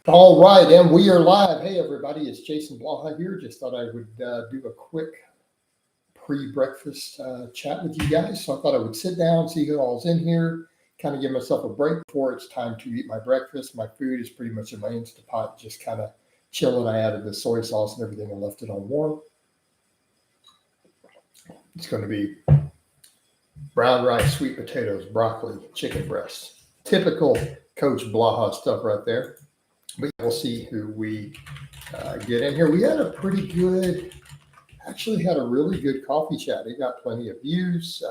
All right, and we are live. Hey, everybody, it's Jason Blaha here. Just thought I would do a quick pre-breakfast chat with you guys. So I thought I would sit down, see who all's in here, kind of give myself a break before it's time to eat my breakfast. My food is pretty much in my Instapot, just kind of chilling. I added the soy sauce and everything and left it on warm. It's going to be brown rice, sweet potatoes, broccoli, chicken breast. Typical Coach Blaha stuff right there. But we'll see who we get in here. We had a pretty good, actually had a really good coffee chat. It got plenty of views.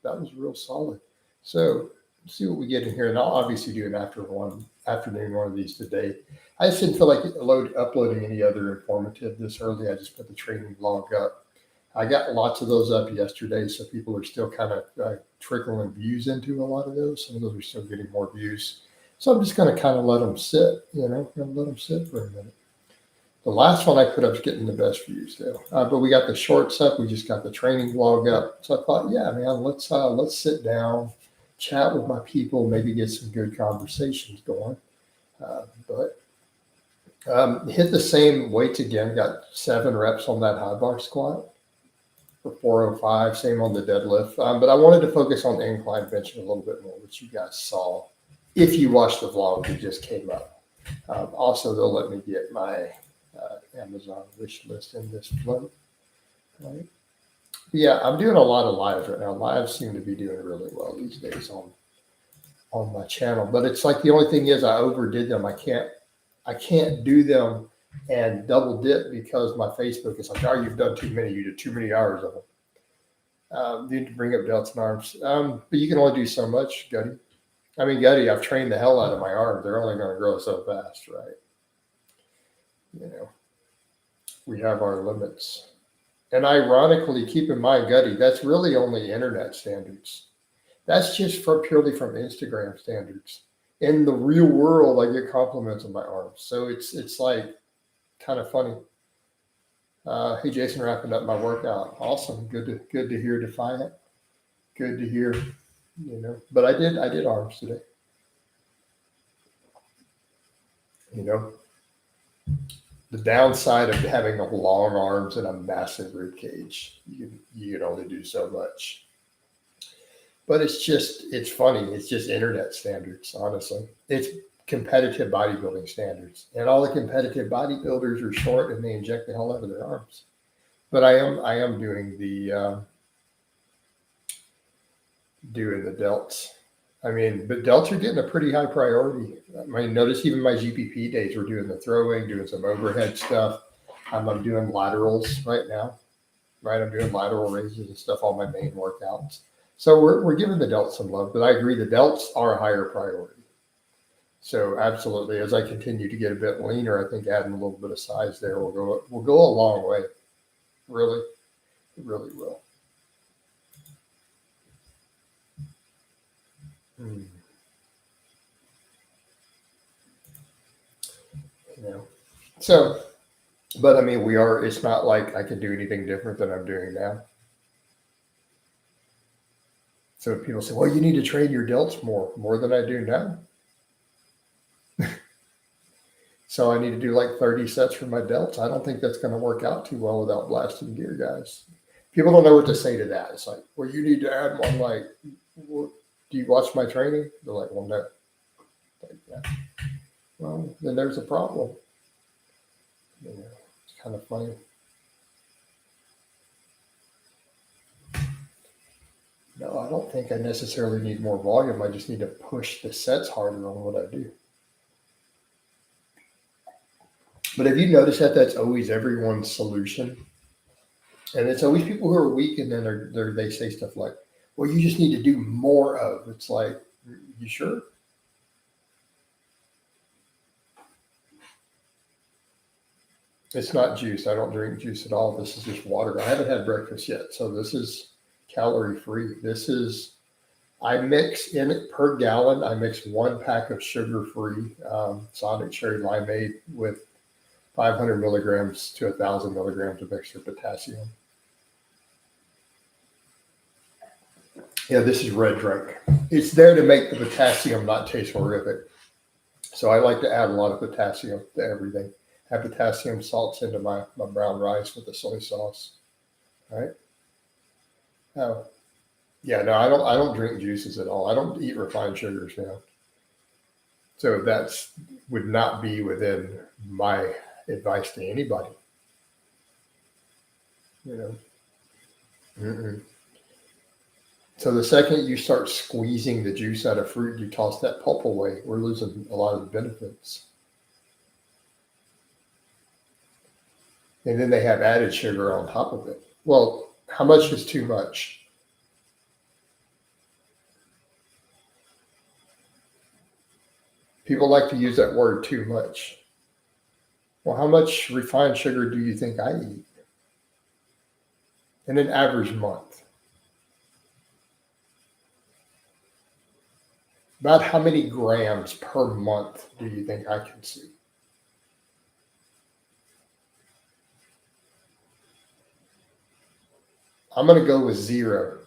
That was real solid. So let's see what we get in here. And I'll obviously do an afternoon one of these today. I just didn't feel like uploading any other informative this early. I just put the training vlog up. I got lots of those up yesterday, so people are still kind of trickling views into a lot of those. Some of those are still getting more views. So I'm just going to kind of let them sit, let them sit for a minute. The last one I put up is getting the best views though. But we got the shorts up. We just got the training vlog up. So I thought, yeah, man, let's sit down, chat with my people, maybe get some good conversations going. Hit the same weights again. Got 7 reps on that high bar squat for 405. Same on the deadlift. But I wanted to focus on the incline benching a little bit more, which you guys saw. If you watched the vlog, it just came up. Also, they'll let me get my Amazon wish list in this flow. Right? Yeah, I'm doing a lot of lives right now. Lives seem to be doing really well these days on my channel. But it's like the only thing is I overdid them. I can't do them and double dip because my Facebook is like, oh, you've done too many. You did too many hours of them. You need to bring up delts and arms. But you can only do so much, Gutty. Gutty, I've trained the hell out of my arms. They're only going to grow so fast, right? We have our limits. And ironically, keep in mind, Gutty, that's really only internet standards. That's just purely from Instagram standards. In the real world, I get compliments on my arms. So it's like kind of funny. Hey, Jason, wrapping up my workout. Awesome. Good to hear Defiant. Good to hear. But I did arms today. The downside of having long arms and a massive rib cage, you can only do so much. But it's funny. It's just internet standards, honestly. It's competitive bodybuilding standards. And all the competitive bodybuilders are short and they inject the hell out of their arms. But I am doing the delts. But delts are getting a pretty high priority. Notice even my GPP days, we're doing the throwing, doing some overhead stuff. I'm doing laterals right now, right? I'm doing lateral raises and stuff on my main workouts. So we're giving the delts some love, but I agree the delts are a higher priority. So absolutely, as I continue to get a bit leaner, I think adding a little bit of size there will go a long way. Really, it really will. So, but it's not like I can do anything different than I'm doing now. So people say, well, you need to train your delts more than I do now. So I need to do like 30 sets for my delts. I don't think that's going to work out too well without blasting gear, guys. People don't know what to say to that. It's like, well, you need to add one. Like, do you watch my training? They're like, well, no. Like, yeah. Well, then there's a problem. It's kind of funny. No, I don't think I necessarily need more volume. I just need to push the sets harder on what I do. But have you noticed that that's always everyone's solution? And it's always people who are weak and then they say stuff like, well, you just need to do more of. It's like, you sure? It's not juice. I don't drink juice at all. This is just water. I haven't had breakfast yet. So this is calorie free. I mix in it per gallon. I mix 1 pack of sugar-free Sonic Cherry Limeade with 500 milligrams to 1,000 milligrams of extra potassium. Yeah, this is red drink. It's there to make the potassium not taste horrific. So I like to add a lot of potassium to everything. Add potassium salts into my brown rice with the soy sauce. All right. Oh, yeah. No, I don't drink juices at all. I don't eat refined sugars now. So that's would not be within my advice to anybody. You know. Mm-mm. So the second you start squeezing the juice out of fruit, you toss that pulp away. We're losing a lot of the benefits. And then they have added sugar on top of it. Well, how much is too much? People like to use that word too much. Well, how much refined sugar do you think I eat in an average month? About how many grams per month do you think I consume? I'm going to go with 0.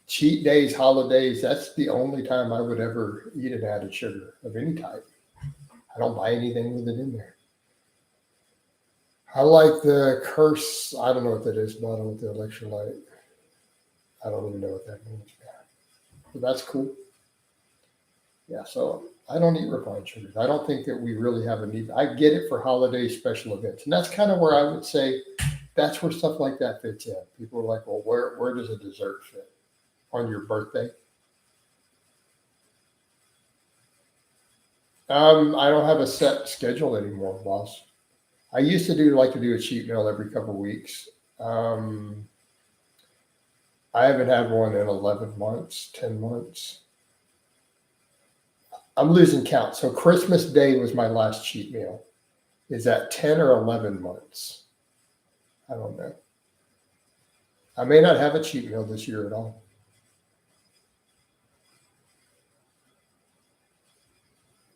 Cheat days, holidays, that's the only time I would ever eat an added sugar of any type. I don't buy anything with it in there. I like the curse. I don't know what that is, bottle with the electrolyte. I don't even know what that means. But that's cool. Yeah, so I don't eat refined sugars. I don't think that we really have a need. I get it for holiday special events. And that's kind of where I would say that's where stuff like that fits in. People are like, well, where does a dessert fit? On your birthday? I don't have a set schedule anymore, boss. I used to like to do a cheat meal every couple of weeks. Um, I haven't had one in 11 months, 10 months. I'm losing count. So Christmas Day was my last cheat meal. Is that 10 or 11 months? I don't know. I may not have a cheat meal this year at all.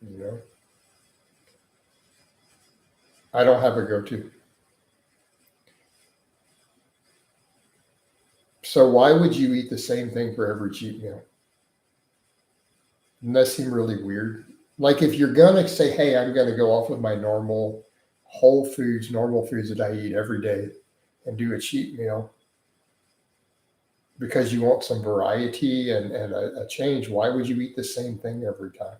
You know, I don't have a go-to. So why would you eat the same thing for every cheat meal? Doesn't that seem really weird? Like if you're gonna say, hey, I'm gonna go off with my normal whole foods, normal foods that I eat every day and do a cheat meal because you want some variety and a change, why would you eat the same thing every time?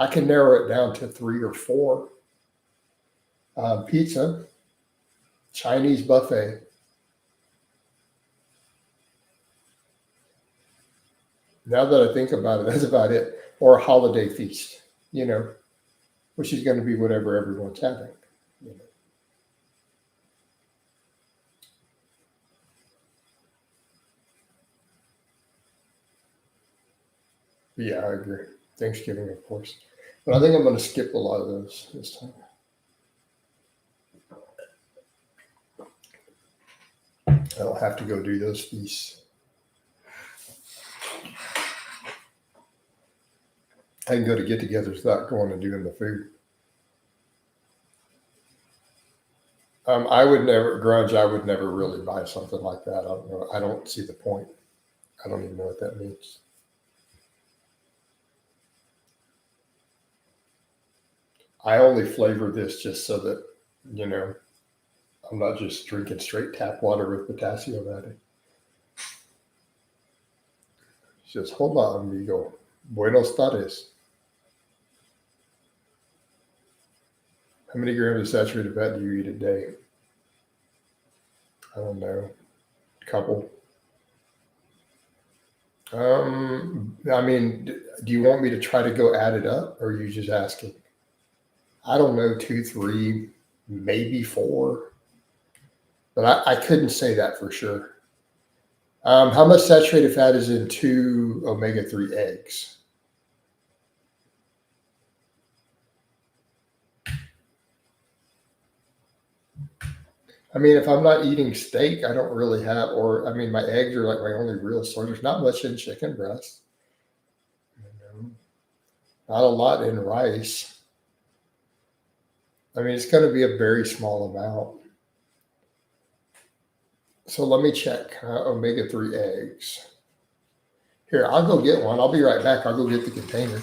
I can narrow it down to 3 or 4. Pizza, Chinese buffet. Now that I think about it, that's about it. Or a holiday feast, you know, which is going to be whatever everyone's having. You know. Yeah, I agree. Thanksgiving, of course. But I think I'm going to skip a lot of those this time. I don't have to go do those feasts. I can go to get-togethers without going and doing the food. I would never grunge. I would never really buy something like that. I don't know. I don't see the point. I don't even know what that means. I only flavor this just so that you know I'm not just drinking straight tap water with potassium added. It's just hola, amigo. Buenos tardes. How many grams of saturated fat do you eat a day? I don't know. A couple. I mean, do you want me to try to go add it up, or are you just asking? I don't know, 2, 3, maybe 4, but I couldn't say that for sure. How much saturated fat is in 2 omega-3 eggs? I mean, if I'm not eating steak, I don't really have, or I mean, my eggs are like my only real source. There's not much in chicken breast, you know, not a lot in rice. I mean, it's going to be a very small amount. So let me check omega-3 eggs. Here, I'll go get one. I'll be right back. I'll go get the container.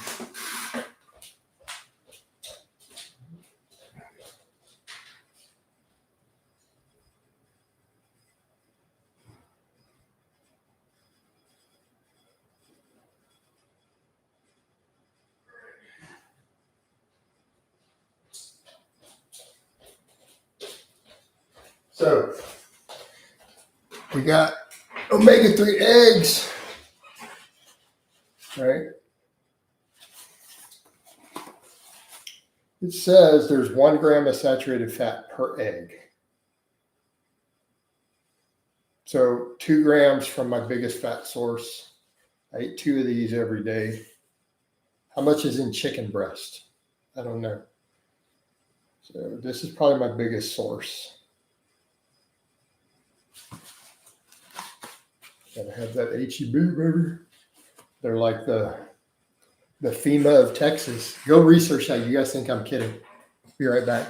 So we got omega-3 eggs, right? It says there's 1 gram of saturated fat per egg. So 2 grams from my biggest fat source. I eat 2 of these every day. How much is in chicken breast? I don't know. So this is probably my biggest source. Gotta have that HEB, baby. They're like the FEMA of Texas. Go research that. You guys think I'm kidding. Be right back.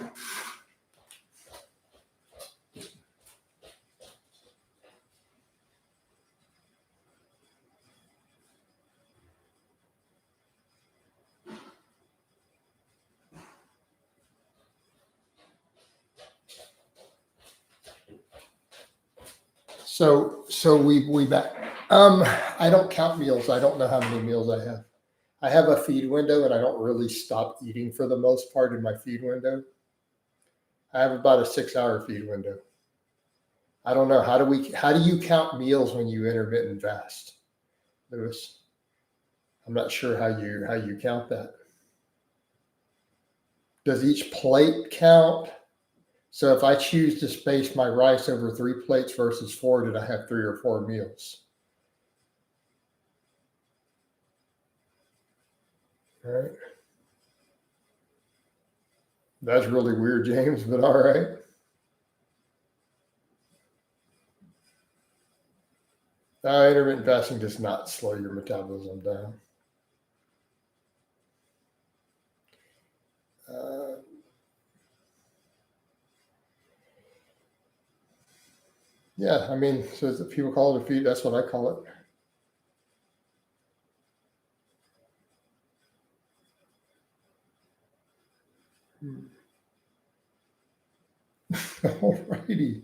So we back. I don't count meals. I don't know how many meals I have. I have a feed window, and I don't really stop eating for the most part in my feed window. I have about a 6-hour feed window. I don't know. How do you count meals when you intermittent fast, Lewis? I'm not sure how you count that. Does each plate count? So if I choose to space my rice over 3 plates versus 4, did I have 3 or 4 meals? All right. That's really weird, James, but all right. Intermittent fasting does not slow your metabolism down. Yeah, I mean, so if people call it a feed, that's what I call it. All righty.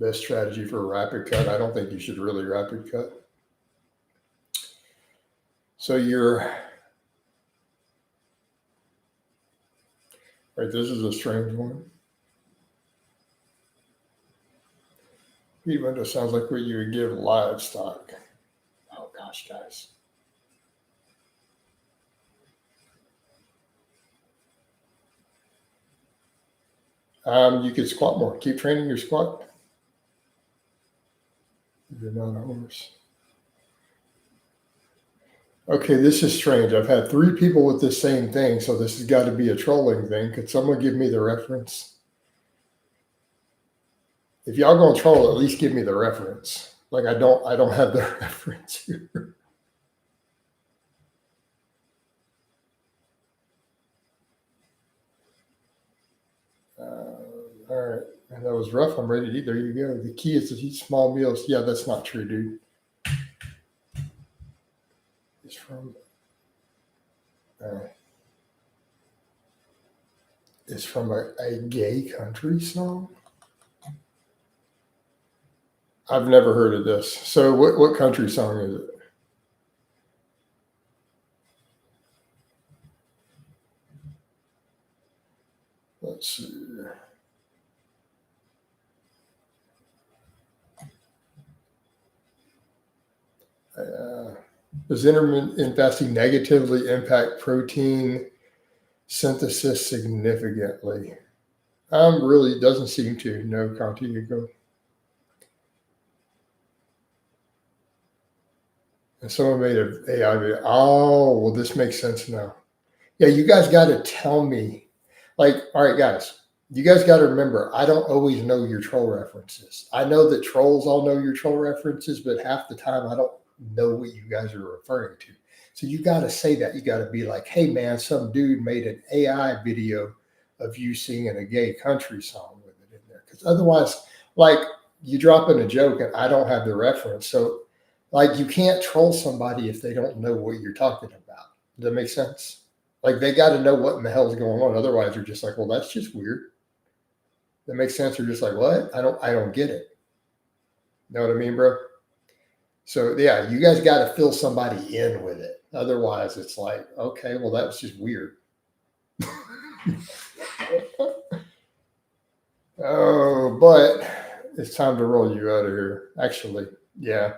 Best strategy for a rapid cut. I don't think you should really rapid cut. So right, this is a strange one. Feed window sounds like what you would give livestock. Oh gosh, guys. You could squat more. Keep training your squat. You're not a horse. Okay, this is strange. I've had 3 people with the same thing, so this has got to be a trolling thing. Could someone give me the reference? If y'all gonna troll, at least give me the reference. Like I don't have the reference here. All right, and that was rough. I'm ready to eat. There you go. The key is to eat small meals. Yeah, that's not true, dude. It's from a gay country song. I've never heard of this. So what country song is it? Let's see. Does intermittent fasting negatively impact protein synthesis significantly? Really doesn't seem to. No, Contigo. And someone made an AI video. Oh, well, this makes sense now. Yeah, you guys got to tell me. Like, all right, guys, you guys got to remember, I don't always know your troll references. I know that trolls all know your troll references, but half the time I don't know what you guys are referring to. So you got to say that. You got to be like, hey, man, some dude made an AI video of you singing a gay country song with it in there. Because otherwise, like, you drop in a joke and I don't have the reference. So, like, you can't troll somebody if they don't know what you're talking about. Does that make sense? Like, they got to know what in the hell is going on. Otherwise, they're just like, well, that's just weird. That makes sense. They're just like, what? I don't get it. Know what I mean, bro? So yeah, you guys got to fill somebody in with it. Otherwise, it's like, okay, well, that was just weird. Oh, but it's time to roll you out of here. Actually, yeah.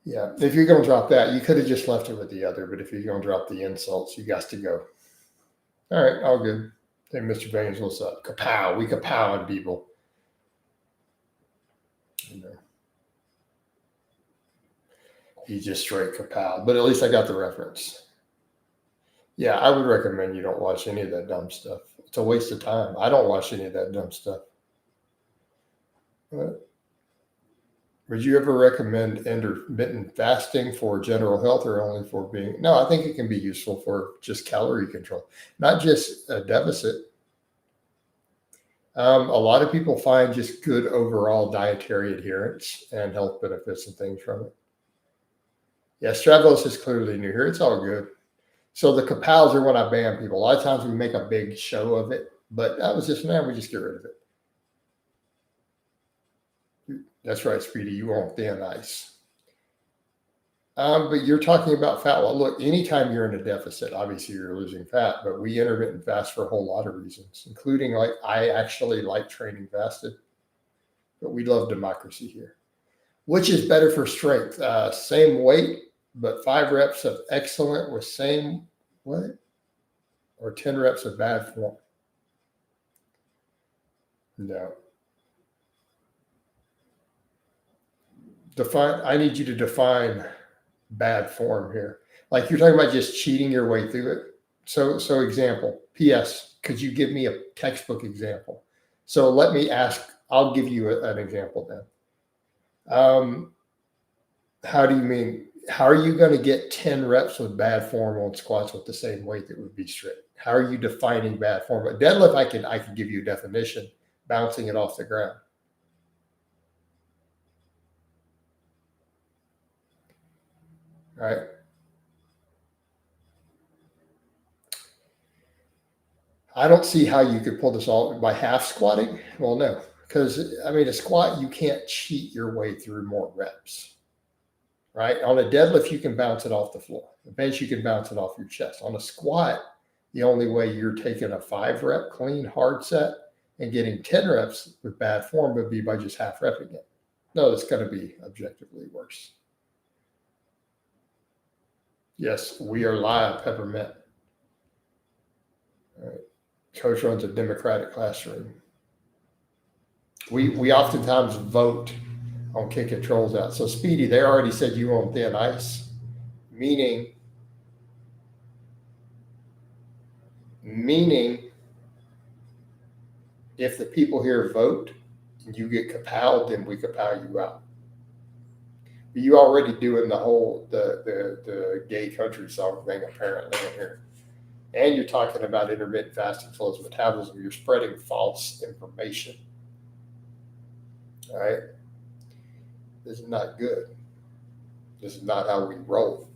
Yeah. If you're going to drop that, you could have just left it with the other, but if you're going to drop the insults, you got to go. All right, all good. Hey, Mr. Baines, what's up? Kapow. We kapow on people. You know. He just straight kapow. But at least I got the reference. Yeah, I would recommend you don't watch any of that dumb stuff. It's a waste of time. I don't watch any of that dumb stuff. Would you ever recommend intermittent fasting for general health or only for being? No, I think it can be useful for just calorie control, not just a deficit. A lot of people find just good overall dietary adherence and health benefits and things from it. Yeah, Stravos is clearly new here. It's all good. So the kapows are when I ban people. A lot of times we make a big show of it, but that was just, man, we just get rid of it. That's right, Speedy. You want thin ice. But you're talking about fat. Well, look, anytime you're in a deficit, obviously you're losing fat, but we intermittent fast for a whole lot of reasons, including like I actually like training fasted, but we love democracy here. Which is better for strength? Same weight, but 5 reps of excellent with same what? Or 10 reps of bad form? No. I need you to define bad form here. Like you're talking about just cheating your way through it. So example, PS, could you give me a textbook example? So let me ask, I'll give you an example then. How do you mean? How are you going to get 10 reps with bad form on squats with the same weight that would be straight? How are you defining bad form? But deadlift, I can give you a definition, bouncing it off the ground. Right? I don't see how you could pull this all by half squatting. Well, no, because I mean, a squat, you can't cheat your way through more reps, right? On a deadlift, you can bounce it off the floor. The bench, you can bounce it off your chest. On a squat, the only way you're taking a 5 rep clean hard set and getting 10 reps with bad form would be by just half repping it. No, it's going to be objectively worse. Yes, we are live, Peppermint. All right. Coach runs a democratic classroom. We oftentimes vote on kicking trolls out. So Speedy, they already said you on thin ice, meaning if the people here vote and you get kapowed, then we kapow you out. You already doing the whole the gay country song thing apparently in here. And you're talking about intermittent fasting slows metabolism. You're spreading false information. All right. This is not good. This is not how we roll.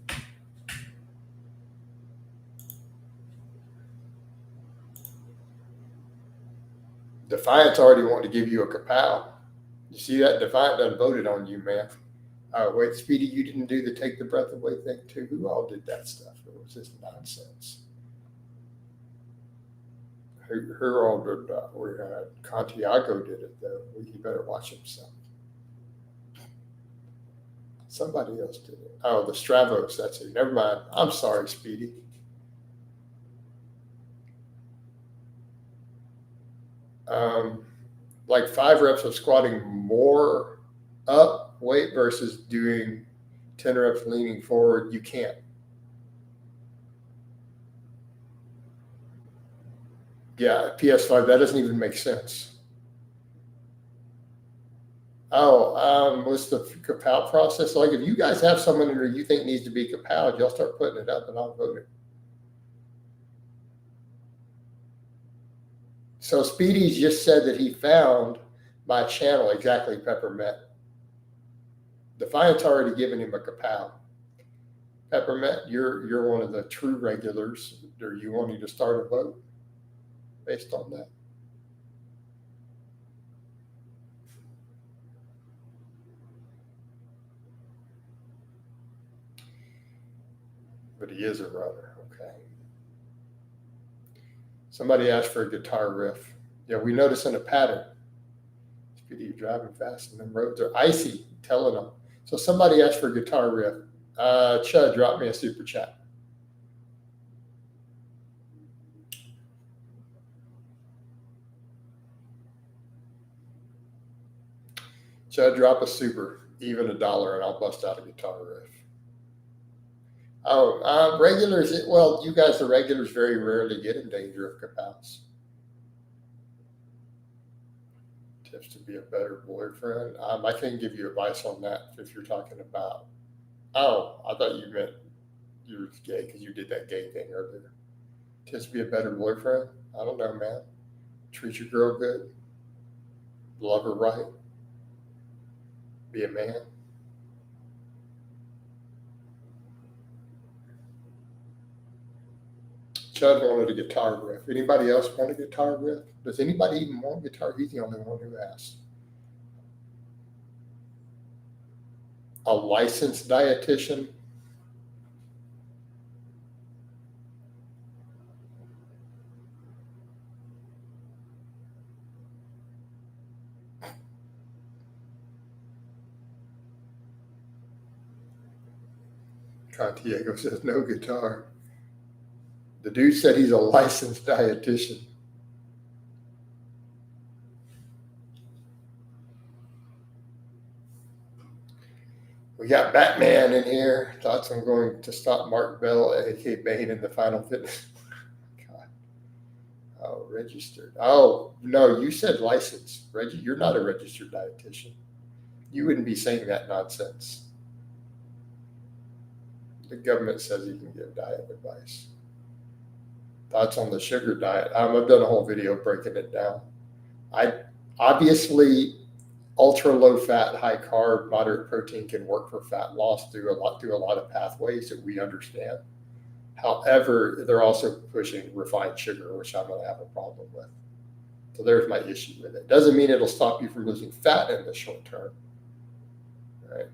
Defiant's already wanting to give you a kapow. You see that? Defiant done voted on you, man. Wait, Speedy, you didn't do the take the breath away thing too? Who all did that stuff? It was just nonsense. Who all did that? Contiago did it, though. He better watch himself. Somebody else did it. Oh, the Stravos, that's it. Never mind. I'm sorry, Speedy. Like 5 reps of squatting more up weight versus doing 10 reps leaning forward, you can't. Yeah, PS5, that doesn't even make sense. Oh, what's the kapow process? Like, if you guys have someone who you think needs to be kapowed, y'all start putting it up and I'll vote it. So Speedy's just said that he found my channel, exactly, Peppermint. Defiant's already given him a kapow. Peppermint, you're one of the true regulars. Are you wanting to start a vote based on that? but he is a runner. Okay. Somebody asked for a guitar riff. Yeah, we noticing a pattern. Speedy driving fast, and them roads are icy. Telling them. So somebody asked for a guitar riff. Chud, drop me a super chat. Chud, drop a super, even $1, and I'll bust out a guitar riff. Oh, regulars. Well, you guys, the regulars, very rarely get in danger of kapows. Tips to be a better boyfriend. I can give you advice on that if you're talking about. Oh, I thought you meant you were gay because you did that gay thing earlier. Tips to be a better boyfriend. I don't know, man. Treat your girl good. Love her right. Be a man. Chud wanted a guitar riff. Anybody else want a guitar riff? Does anybody even want guitar? He's the only one who asked. A licensed dietitian. Contiago says no guitar. The dude said he's a licensed dietitian. We got Batman in here. Thoughts on going to stop Mark Bell, aka Bane, in the Final Fitness. God. Oh, registered. Oh, no, you said licensed. You're not a registered dietitian. You wouldn't be saying that nonsense. The government says you can give diet advice. Thoughts on the sugar diet? I've done a whole video breaking it down. Obviously, ultra low fat, high carb, moderate protein can work for fat loss through a lot of pathways that we understand. However, they're also pushing refined sugar, which I'm going to have a problem with. So there's my issue with it. Doesn't mean it'll stop you from losing fat in the short term, right?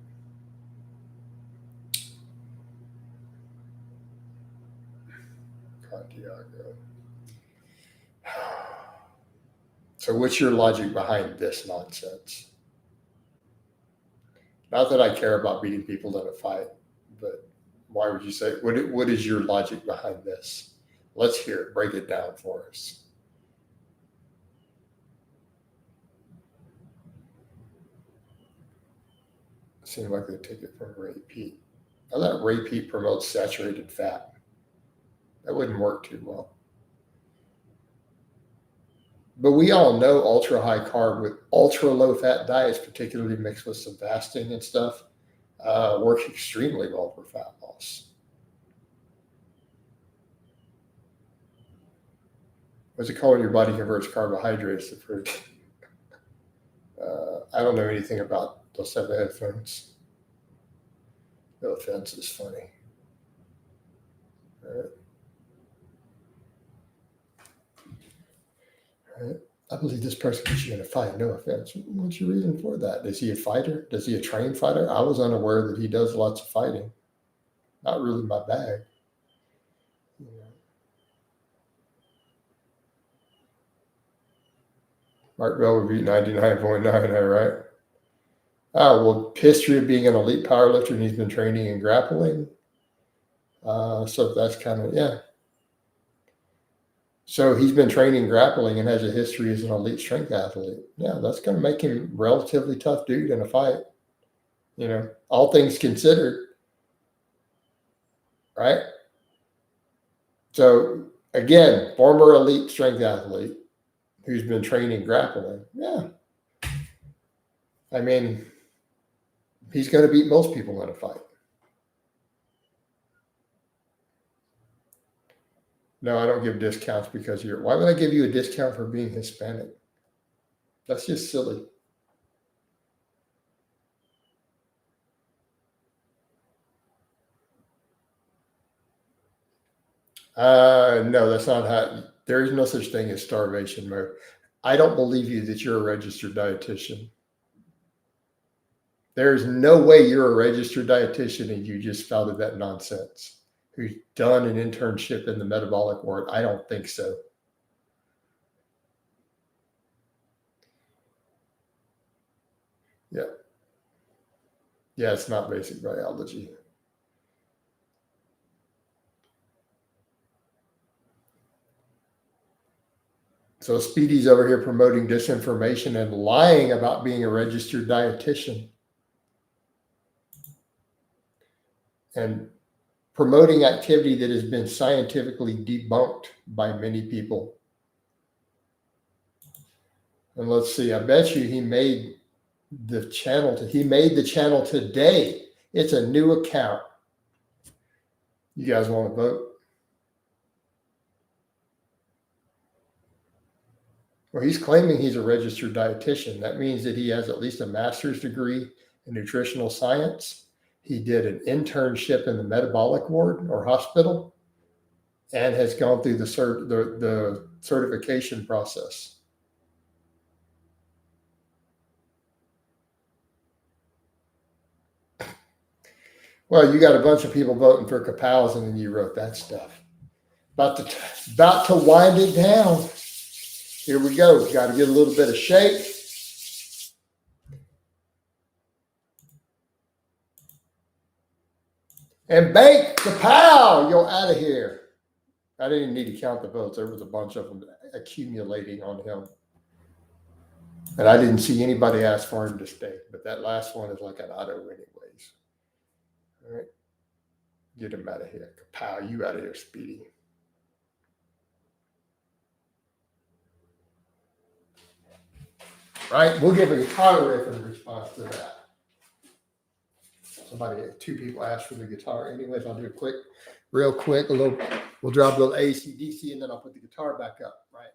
Santiago. So what's your logic behind this nonsense? Not that I care about beating people in a fight, but why would you say, what is your logic behind this? Let's hear it. Break it down for us. Seems like they take it from Ray Pete. I thought Ray Pete promotes saturated fat. That wouldn't work too well. But we all know ultra high carb with ultra low fat diets, particularly mixed with some fasting and stuff, work extremely well for fat loss. What's it called when your body converts carbohydrates to protein? I don't know anything about those type of headphones. No offense, it's funny. All right. All right. I believe this person puts you in a fight. No offense. What's your reason for that? Is he a fighter? Does he a trained fighter? I was unaware that he does lots of fighting. Not really my bag. You know. Mark Bell would beat 99.9, right? Oh, well, history of being an elite powerlifter, and he's been training and grappling. So that's kind of, yeah. So he's been training grappling and has a history as an elite strength athlete. Yeah, that's going to make him a relatively tough dude in a fight. You know, all things considered, right? So again, former elite strength athlete who's been training grappling. Yeah. I mean, he's going to beat most people in a fight. No, I don't give discounts because you're. Why would I give you a discount for being Hispanic? That's just silly. No, that's not how. There is no such thing as starvation mode. I don't believe you that you're a registered dietitian. There's no way you're a registered dietitian and you just spouted that nonsense. who's done an internship in the metabolic ward? I don't think so. Yeah. Yeah, it's not basic biology. So Speedy's over here promoting disinformation and lying about being a registered dietitian and promoting activity that has been scientifically debunked by many people. And let's see, I bet you he made the channel today. It's a new account. You guys want to vote? Well, he's claiming he's a registered dietitian. That means that he has at least a master's degree in nutritional science. He did an internship in the metabolic ward or hospital and has gone through the certification process. Well, you got a bunch of people voting for Kapows, and then you wrote that stuff. About to wind it down. Here we go. Got to get a little bit of shake. And bake. Kapow! You're out of here. I didn't need to count the votes. There was a bunch of them accumulating on him. And I didn't see anybody ask for him to stay. But that last one is like an auto anyways. All right. Get him out of here. Kapow, you out of here, Speedy. Right? We'll give a guitar riff in response to that. Two people asked for the guitar. Anyways, I'll do a real quick, we'll drop a little AC/DC and then I'll put the guitar back up, right?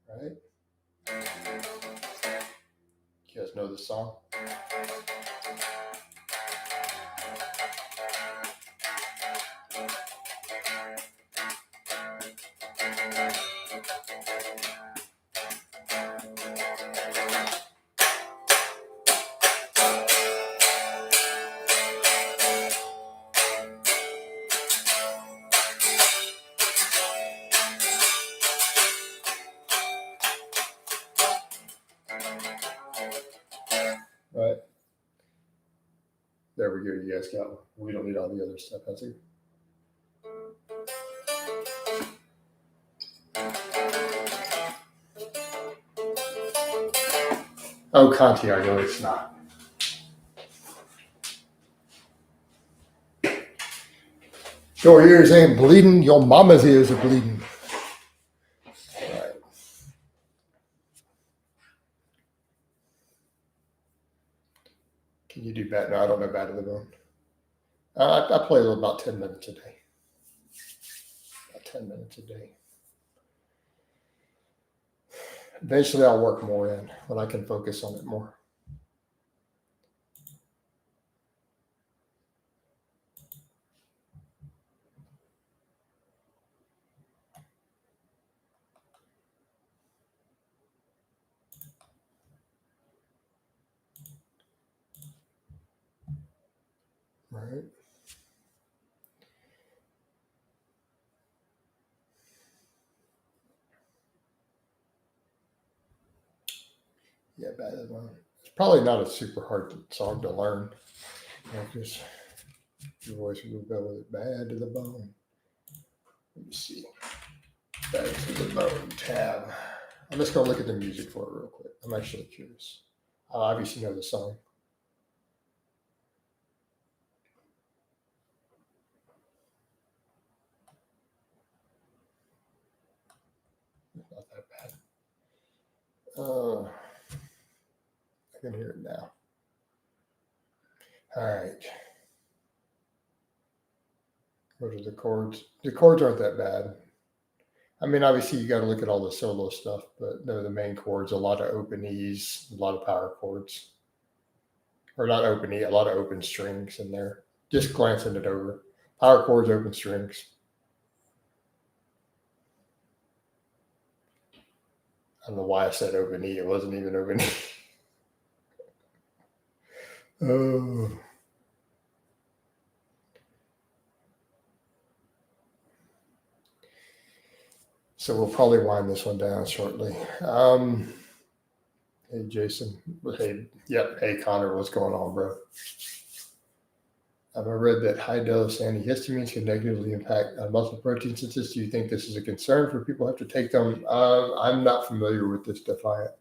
Right? You guys know this song? Right. There we go. You guys got one. We don't need all the other stuff. That's it. Oh, Contiago, it's not. Your ears ain't bleeding. Your mama's ears are bleeding. All right. Can you do Bat? No, I don't know Bat of the Bone. I play about 10 minutes a day. About 10 minutes a day. Eventually, I'll work more in when I can focus on it more. Right. Yeah, Bad to the Bone. It's probably not a super hard song to learn. Because your voice will go with it. Bad to the Bone. Let me see. Bad to the Bone tab. I'm just going to look at the music for it real quick. I'm actually curious. I obviously know the song. Not that bad. I can hear it now. All right. What are the chords? The chords aren't that bad. I mean, obviously, you got to look at all the solo stuff, but no, the main chords, a lot of open E's, a lot of power chords. Or not open E, a lot of open strings in there. Just glancing it over. Power chords, open strings. I don't know why I said open E. It wasn't even open E. Oh. So we'll probably wind this one down shortly. Hey, Jason. Hey, Connor, what's going on, bro? I've read that high dose antihistamines can negatively impact muscle protein synthesis. Do you think this is a concern for people who have to take them? I'm not familiar with this defiant.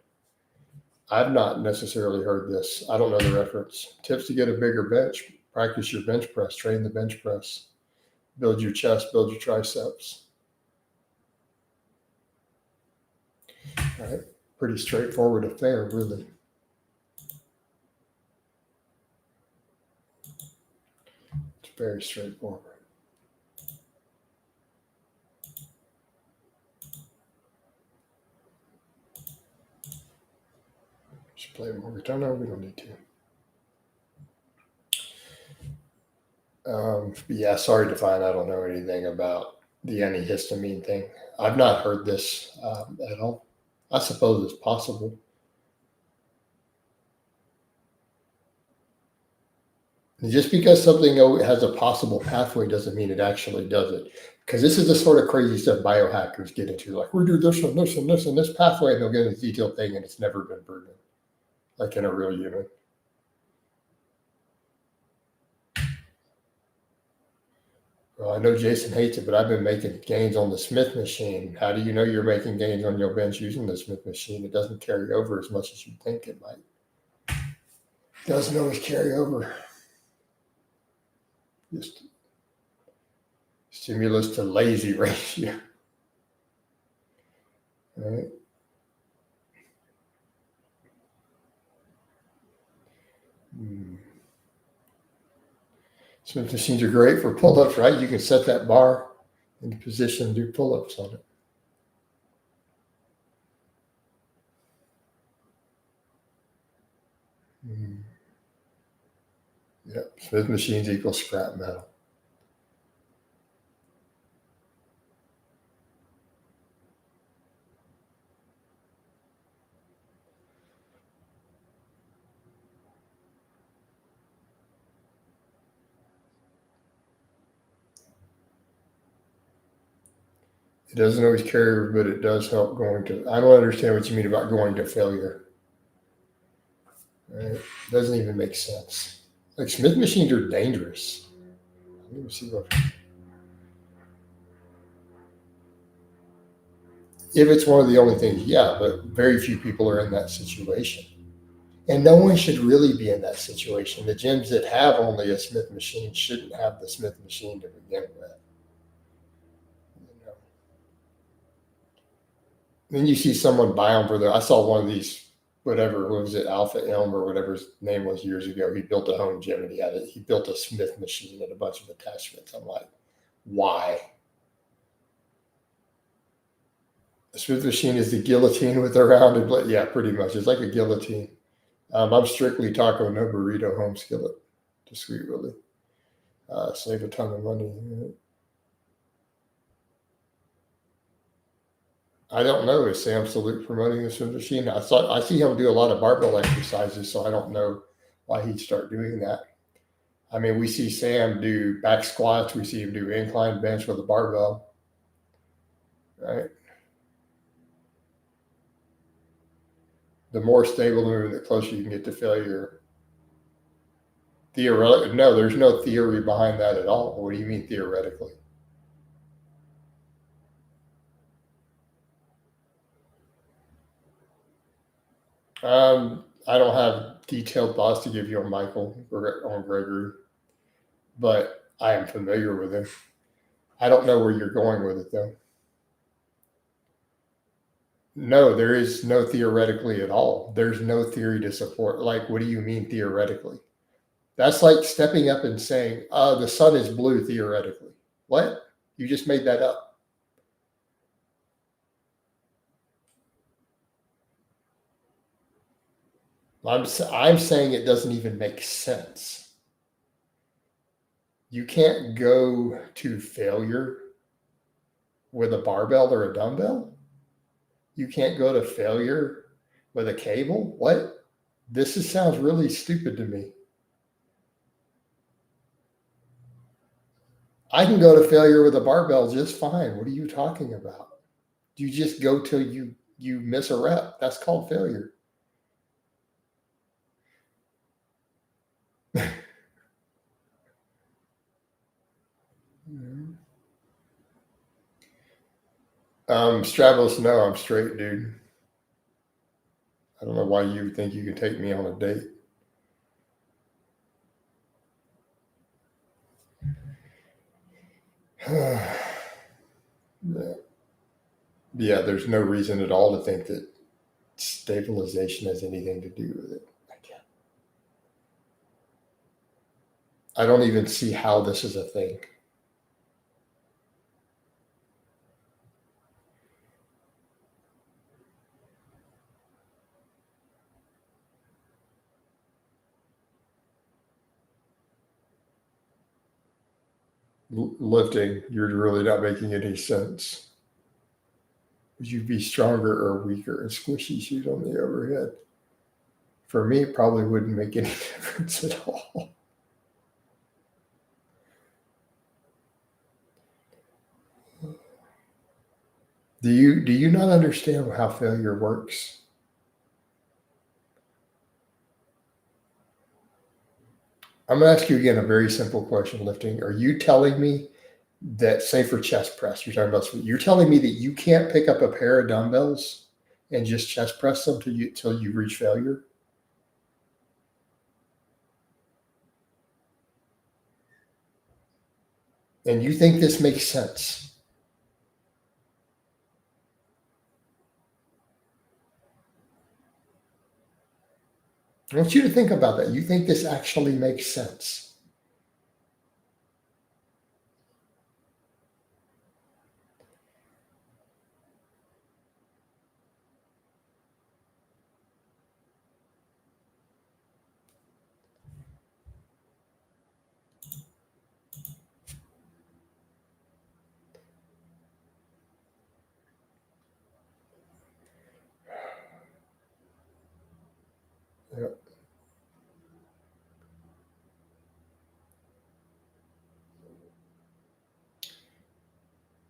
I've not necessarily heard this. I don't know the reference. Tips to get a bigger bench. Practice your bench press. Train the bench press. Build your chest. Build your triceps. All right. Pretty straightforward affair, really. It's very straightforward. Should play more guitar. No, we don't need to. Yeah, sorry to find I don't know anything about the antihistamine thing. I've not heard this at all. I suppose it's possible. Just because something has a possible pathway doesn't mean it actually does it. Because this is the sort of crazy stuff biohackers get into. Like, we do this and this and this and this pathway, and they'll get a detailed thing, and it's never been proven, like in a real human. Well, I know Jason hates it, but I've been making gains on the Smith machine. How do you know you're making gains on your bench using the Smith machine? It doesn't carry over as much as you think it might. It doesn't always carry over. Just stimulus to lazy ratio. All right. Smith machines are great for pull-ups, right? You can set that bar into position and do pull-ups on it. Yep, Smith machines equal scrap metal. It doesn't always carry over, but it does help going to. I don't understand what you mean about going to failure. Right? It doesn't even make sense. Like, Smith machines are dangerous. Let me see what. If it's one of the only things, yeah, but very few people are in that situation. And no one should really be in that situation. The gyms that have only a Smith machine shouldn't have the Smith machine to begin with. Then you see someone buy them for I saw one of these, whatever, what was it, Alpha Elm or whatever his name was years ago. He built a home gym and he built a Smith machine and a bunch of attachments. I'm like, why? The Smith machine is the guillotine with a rounded blade. Yeah, pretty much. It's like a guillotine. I'm strictly taco, no burrito, home skillet. Just sweet, really. Save a ton of money. I don't know. Is Sam Salute promoting the Smith machine? I see him do a lot of barbell exercises, so I don't know why he'd start doing that. I mean, we see Sam do back squats. We see him do incline bench with a barbell, right? The more stable the movement, the closer you can get to failure. Theoretically, no, there's no theory behind that at all. What do you mean theoretically? I don't have detailed thoughts to give you on Michael or on Gregory, but I am familiar with him. I don't know where you're going with it, though. No, there is no theoretically at all. There's no theory to support. Like, what do you mean theoretically? That's like stepping up and saying, the sun is blue theoretically. What? You just made that up. I'm saying it doesn't even make sense. You can't go to failure with a barbell or a dumbbell. You can't go to failure with a cable. What? Sounds really stupid to me. I can go to failure with a barbell just fine. What are you talking about? You just go till you miss a rep. That's called failure. Strapless, no, I'm straight, dude. I don't know why you think you can take me on a date. Yeah, there's no reason at all to think that stabilization has anything to do with it. I don't even see how this is a thing. Lifting, you're really not making any sense. Would you be stronger or weaker? A squishy shoot on the overhead. For me, it probably wouldn't make any difference at all. Do you not understand how failure works? I'm going to ask you again a very simple question, lifting. Are you telling me that, say for chest press, you're telling me that you can't pick up a pair of dumbbells and just chest press them till you reach failure? And you think this makes sense? I want you to think about that. You think this actually makes sense? Yeah.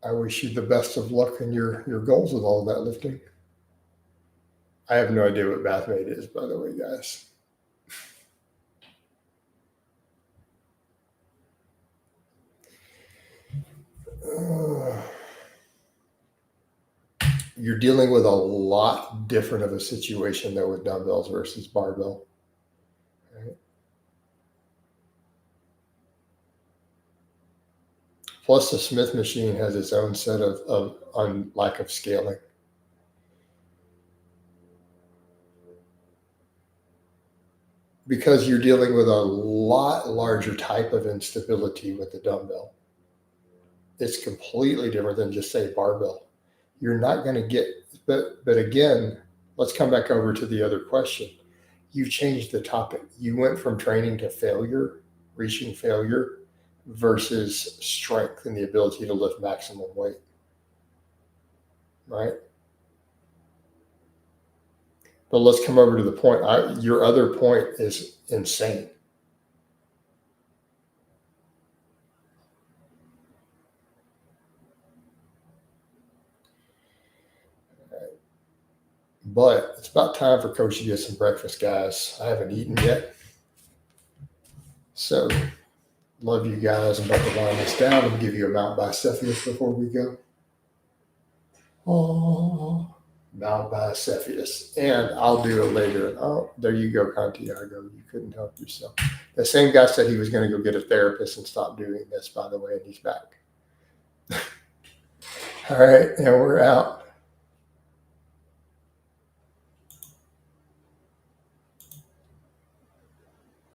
I wish you the best of luck in your goals with all of that lifting. I have no idea what bath mate is, by the way, guys. You're dealing with a lot different of a situation though with dumbbells versus barbell. Right? Plus, the Smith machine has its own set of on lack of scaling. Because you're dealing with a lot larger type of instability with the dumbbell. It's completely different than just say barbell. You're not going to get, but again, let's come back over to the other question. You changed the topic. You went from training to failure, reaching failure, versus strength and the ability to lift maximum weight. Right? But let's come over to the point. Your other point is insane. But it's about time for Coach to get some breakfast, guys. I haven't eaten yet. So, love you guys. I'm about to wind this down and give you a Mount by Cepheus before we go. Oh, Mount by Cepheus. And I'll do it later. Oh, there you go, Contiago. You couldn't help yourself. The same guy said he was going to go get a therapist and stop doing this, by the way, and he's back. All right, and we're out.